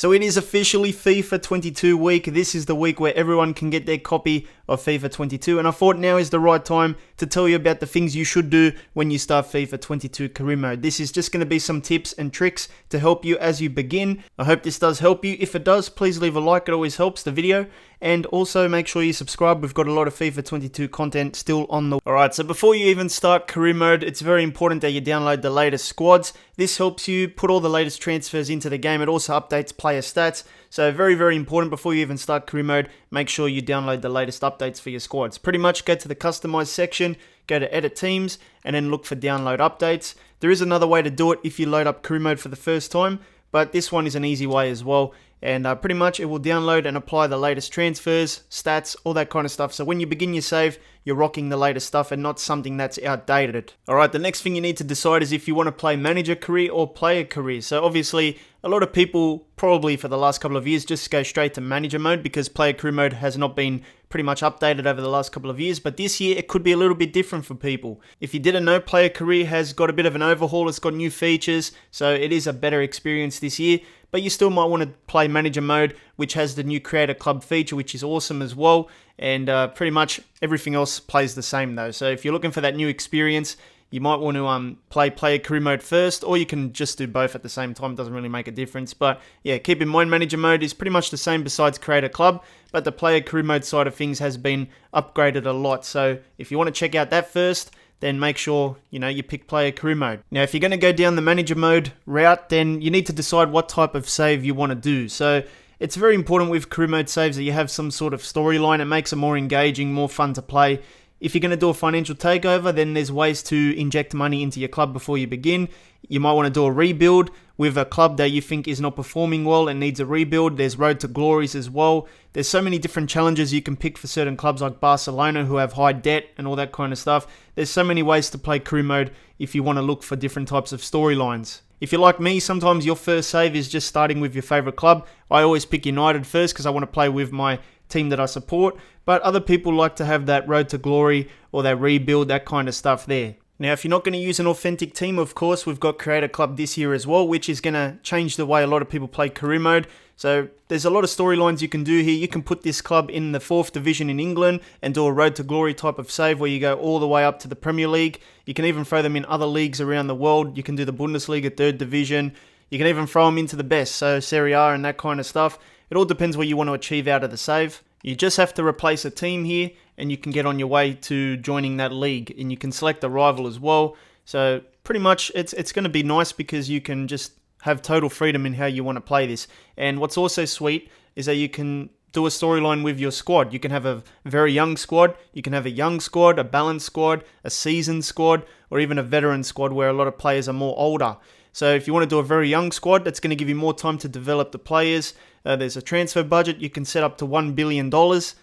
So it is officially FIFA 22 week. This is the week where everyone can get their copy of FIFA 22, and I thought now is the right time to tell you about the things you should do when you start FIFA 22 career mode. This is just going to be some tips and tricks to help you as you begin. I hope this does help you. If it does, please leave a like. It always helps the video. And also make sure you subscribe. We've got a lot of FIFA 22 content still on the... Alright, so before you even start career mode, it's very important that you download the latest squads. This helps you put all the latest transfers into the game. It also updates player stats. So very, very important before you even start career mode, make sure you download the latest updates for your squads. Pretty much go to the customize section, go to edit teams, and then look for download updates. There is another way to do it if you load up career mode for the first time, but this one is an easy way as well. And pretty much it will download and apply the latest transfers, stats, all that kind of stuff. So when you begin your save, you're rocking the latest stuff and not something that's outdated. Alright, the next thing you need to decide is if you want to play manager career or player career. So obviously, a lot of people, probably for the last couple of years, just go straight to manager mode because player career mode has not been pretty much updated over the last couple of years. But this year, it could be a little bit different for people. If you didn't know, player career has got a bit of an overhaul. It's got new features, so it is a better experience this year. But you still might want to play manager mode, which has the new creator club feature, which is awesome as well. And pretty much everything else plays the same though. So if you're looking for that new experience, you might want to play player career mode first, or you can just do both at the same time. It doesn't really make a difference. But yeah, keep in mind manager mode is pretty much the same besides creator club, but the player career mode side of things has been upgraded a lot. So if you want to check out that first, then make sure, you pick player career mode. Now, if you're going to go down the manager mode route, then you need to decide what type of save you want to do. So it's very important with career mode saves that you have some sort of storyline. It makes it more engaging, more fun to play. If you're going to do a financial takeover, then there's ways to inject money into your club before you begin. You might want to do a rebuild with a club that you think is not performing well and needs a rebuild. There's road to glories as well. There's so many different challenges you can pick for certain clubs like Barcelona who have high debt and all that kind of stuff. There's so many ways to play career mode if you want to look for different types of storylines. If you're like me, sometimes your first save is just starting with your favorite club. I always pick United first because I want to play with my team that I support, but other people like to have that road to glory or that rebuild, that kind of stuff there. Now, if you're not going to use an authentic team, of course, we've got Creator Club this year as well, which is going to change the way a lot of people play career mode. So there's a lot of storylines you can do here. You can put this club in the 4th division in England and do a road to glory type of save where you go all the way up to the Premier League. You can even throw them in other leagues around the world. You can do the Bundesliga 3rd division. You can even throw them into the best, so Serie A and that kind of stuff. It all depends what you want to achieve out of the save. You just have to replace a team here and you can get on your way to joining that league, and you can select a rival as well. So pretty much it's going to be nice because you can just have total freedom in how you want to play this. And what's also sweet is that you can do a storyline with your squad. You can have a very young squad, you can have a young squad, a balanced squad, a seasoned squad, or even a veteran squad where a lot of players are more older. So if you want to do a very young squad, that's going to give you more time to develop the players. There's a transfer budget. You can set up to $1 billion.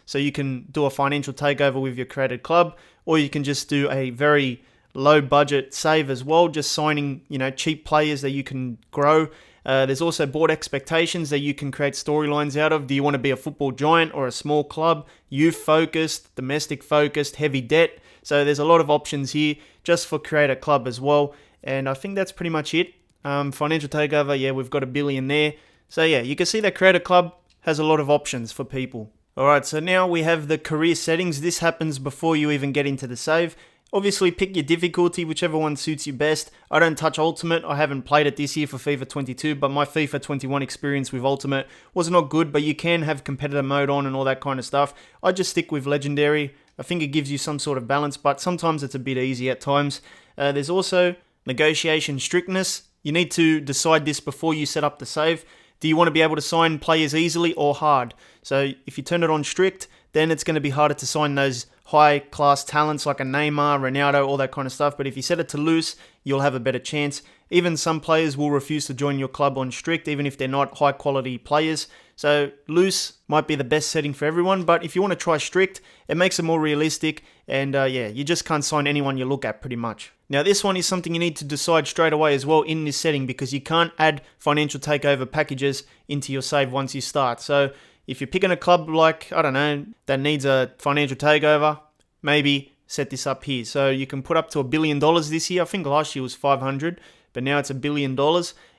So you can do a financial takeover with your created club, or you can just do a very low budget save as well, just signing, cheap players that you can grow. There's also board expectations that you can create storylines out of. Do you want to be a football giant or a small club? Youth focused, domestic focused, heavy debt. So there's a lot of options here just for create a club as well. And I think that's pretty much it. Financial takeover, yeah, we've got $1 billion there. So yeah, you can see that Creator Club has a lot of options for people. Alright, so now we have the career settings. This happens before you even get into the save. Obviously, pick your difficulty, whichever one suits you best. I don't touch Ultimate. I haven't played it this year for FIFA 22, but my FIFA 21 experience with Ultimate was not good, but you can have competitor mode on and all that kind of stuff. I just stick with Legendary. I think it gives you some sort of balance, but sometimes it's a bit easy at times. There's also negotiation strictness. You need to decide this before you set up the save. Do you want to be able to sign players easily or hard? So if you turn it on strict, then it's going to be harder to sign those high-class talents like a Neymar, Ronaldo, all that kind of stuff. But if you set it to loose, you'll have a better chance. Even some players will refuse to join your club on strict, even if they're not high-quality players. So loose might be the best setting for everyone, but if you want to try strict, it makes it more realistic, and yeah, you just can't sign anyone you look at pretty much. Now this one is something you need to decide straight away as well in this setting, because you can't add financial takeover packages into your save once you start. So if you're picking a club like, I don't know, that needs a financial takeover, maybe set this up here. So you can put up to $1 billion this year. I think last year was 500, but now it's $1 billion.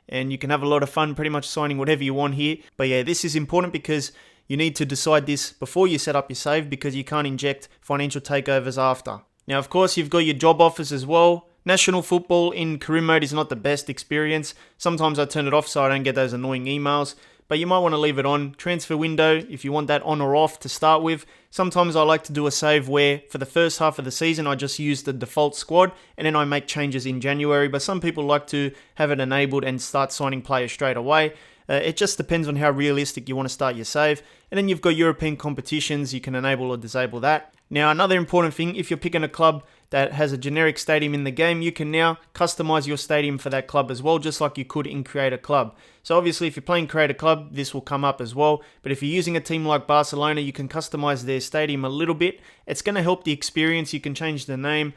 and you can have a lot of fun pretty much signing whatever you want here. But yeah, this is important because you need to decide this before you set up your save, because you can't inject financial takeovers after. Now, of course, you've got your job offers as well. National football in career mode is not the best experience. Sometimes I turn it off so I don't get those annoying emails, but you might want to leave it on. Transfer window, if you want that on or off to start with. Sometimes I like to do a save where for the first half of the season I just use the default squad and then I make changes in January, but some people like to have it enabled and start signing players straight away. It just depends on how realistic you want to start your save. And then you've got European competitions, you can enable or disable that. Now, another important thing, if you're picking a club that has a generic stadium in the game, you can now customize your stadium for that club as well, just like you could in Create a Club. So obviously, if you're playing Create a Club, this will come up as well. But if you're using a team like Barcelona, you can customize their stadium a little bit. It's going to help the experience. You can change the name,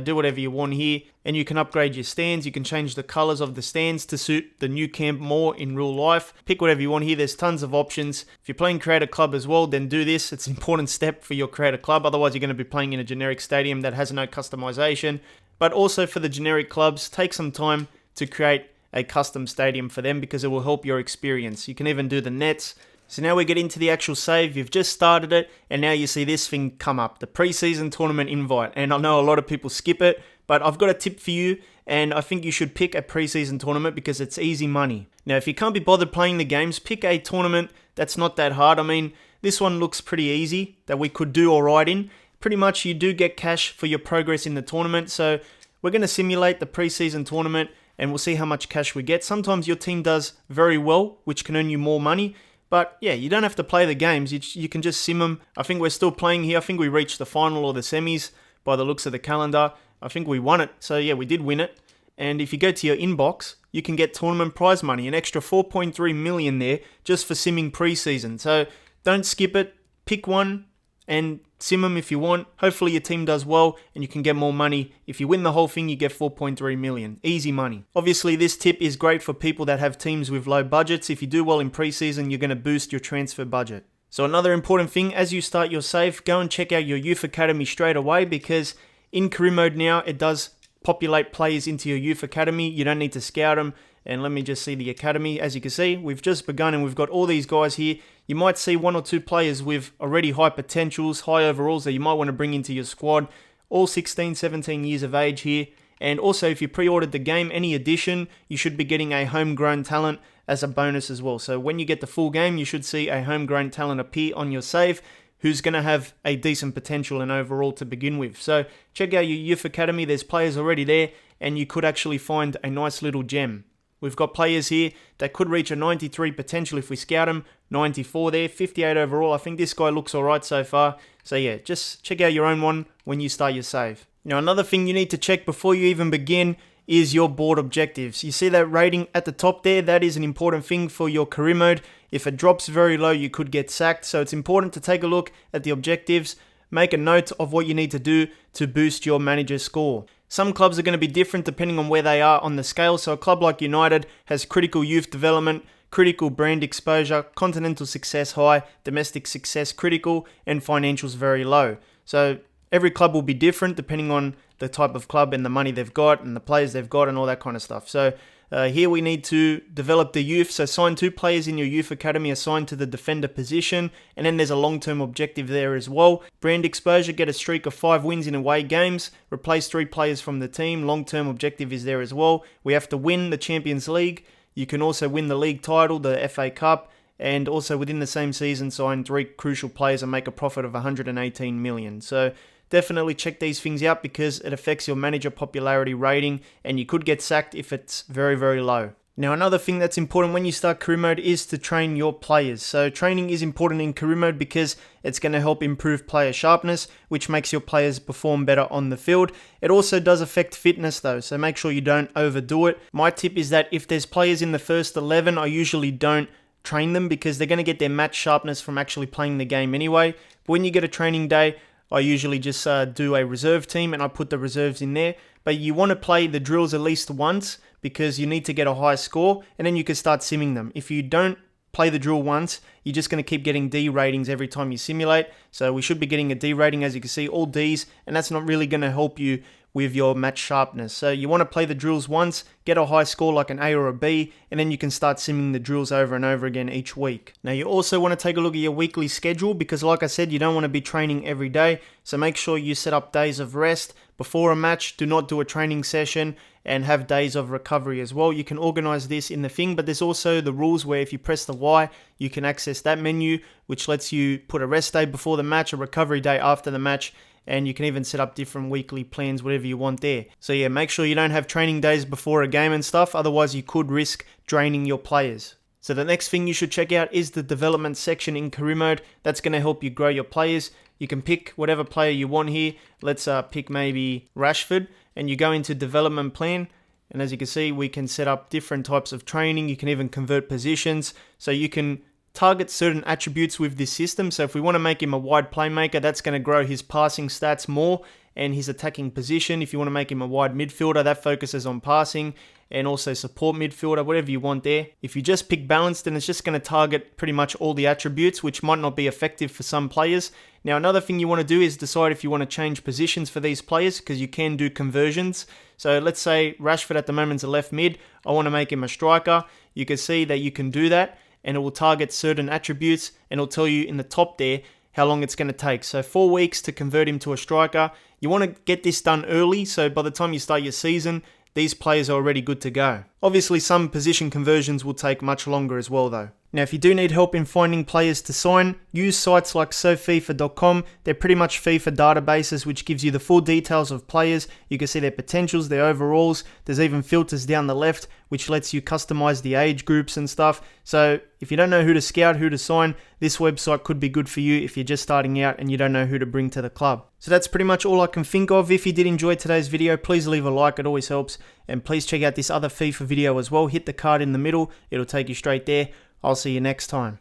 do whatever you want here, and you can upgrade your stands. You can change the colors of the stands to suit the new camp more in real life. Pick whatever you want here. There's tons of options. If you're playing Create a Club as well, then do this. It's an important step for your Create a Club. Otherwise, you're going to be playing in a generic stadium that has no customization. But also for the generic clubs, take some time to create a custom stadium for them because it will help your experience. You can even do the nets. So now we get into the actual save. You've just started it, and now you see this thing come up, the preseason tournament invite. And I know a lot of people skip it, but I've got a tip for you, and I think you should pick a preseason tournament because it's easy money. Now, if you can't be bothered playing the games, pick a tournament that's not that hard. I mean, this one looks pretty easy that we could do all right in. Pretty much you do get cash for your progress in the tournament, so we're going to simulate the preseason tournament, and we'll see how much cash we get. Sometimes your team does very well, which can earn you more money. But yeah, you don't have to play the games. You can just sim them. I think we're still playing here. I think we reached the final or the semis by the looks of the calendar. I think we won it. So yeah, we did win it. And if you go to your inbox, you can get tournament prize money, an extra 4.3 million there just for simming preseason. So don't skip it. Pick one and sim them if you want. Hopefully your team does well and you can get more money. If you win the whole thing, you get 4.3 million. Easy money. Obviously, this tip is great for people that have teams with low budgets. If you do well in preseason, you're going to boost your transfer budget. So another important thing, as you start your save, go and check out your youth academy straight away, because in career mode now, it does populate players into your youth academy. You don't need to scout them. And let me just see the academy. As you can see, we've just begun and we've got all these guys here. You might see one or two players with already high potentials, high overalls that you might want to bring into your squad. All 16, 17 years of age here. And also, if you pre-ordered the game, any edition, you should be getting a homegrown talent as a bonus as well. So when you get the full game, you should see a homegrown talent appear on your save who's going to have a decent potential and overall to begin with. So check out your youth academy. There's players already there, and you could actually find a nice little gem. We've got players here that could reach a 93 potential if we scout them, 94 there, 58 overall. I think this guy looks alright so far. So yeah, just check out your own one when you start your save. Now, another thing you need to check before you even begin is your board objectives. You see that rating at the top there? That is an important thing for your career mode. If it drops very low, you could get sacked. So it's important to take a look at the objectives, make a note of what you need to do to boost your manager's score. Some clubs are going to be different depending on where they are on the scale. So a club like United has critical youth development, critical brand exposure, continental success high, domestic success critical, and financials very low. So every club will be different depending on the type of club and the money they've got and the players they've got and all that kind of stuff. So here we need to develop the youth. So sign 2 players in your youth academy assigned to the defender position. And then there's a long-term objective there as well. Brand exposure, get a streak of 5 wins in away games. Replace 3 players from the team. Long-term objective is there as well. We have to win the Champions League. You can also win the league title, the FA Cup. And also within the same season, sign 3 crucial players and make a profit of 118 million. So definitely check these things out because it affects your manager popularity rating and you could get sacked if it's very, very low. Now, another thing that's important when you start career mode is to train your players. So training is important in career mode because it's going to help improve player sharpness, which makes your players perform better on the field. It also does affect fitness though, so make sure you don't overdo it. My tip is that if there's players in the first 11, I usually don't train them because they're going to get their match sharpness from actually playing the game anyway. But when you get a training day, I usually just do a reserve team and I put the reserves in there. But you want to play the drills at least once because you need to get a high score and then you can start simming them. If you don't play the drill once, you're just going to keep getting D ratings every time you simulate. So we should be getting a D rating, as you can see, all Ds, and that's not really going to help you with your match sharpness. So you want to play the drills once, get a high score like an A or a B, and then you can start simming the drills over and over again each week. Now you also want to take a look at your weekly schedule, because like I said, you don't want to be training every day. So make sure you set up days of rest before a match. Do not do a training session, and have days of recovery as well. You can organize this in the thing, but there's also the rules where if you press the Y, you can access that menu, which lets you put a rest day before the match, a recovery day after the match, and you can even set up different weekly plans, whatever you want there. So yeah, make sure you don't have training days before a game and stuff, otherwise you could risk draining your players. So the next thing you should check out is the development section in career mode. That's going to help you grow your players. You can pick whatever player you want here. Let's pick maybe Rashford, and you go into development plan. And as you can see, we can set up different types of training. You can even convert positions. So you can target certain attributes with this system. So if we want to make him a wide playmaker, that's going to grow his passing stats more and his attacking position. If you want to make him a wide midfielder, that focuses on passing and also support midfielder, whatever you want there. If you just pick balanced, then it's just going to target pretty much all the attributes, which might not be effective for some players. Now, another thing you want to do is decide if you want to change positions for these players, because you can do conversions. So let's say Rashford at the moment is a left mid. I want to make him a striker. You can see that you can do that, and it will target certain attributes, and it'll tell you in the top there how long it's going to take. So 4 weeks to convert him to a striker. You want to get this done early, so by the time you start your season, these players are already good to go. Obviously, some position conversions will take much longer as well though. Now, if you do need help in finding players to sign, use sites like SoFIFA.com. They're pretty much FIFA databases, which gives you the full details of players. You can see their potentials, their overalls. There's even filters down the left, which lets you customize the age groups and stuff. So if you don't know who to scout, who to sign, this website could be good for you if you're just starting out and you don't know who to bring to the club. So that's pretty much all I can think of. If you did enjoy today's video, please leave a like, it always helps. And please check out this other FIFA video as well. Hit the card in the middle, it'll take you straight there. I'll see you next time.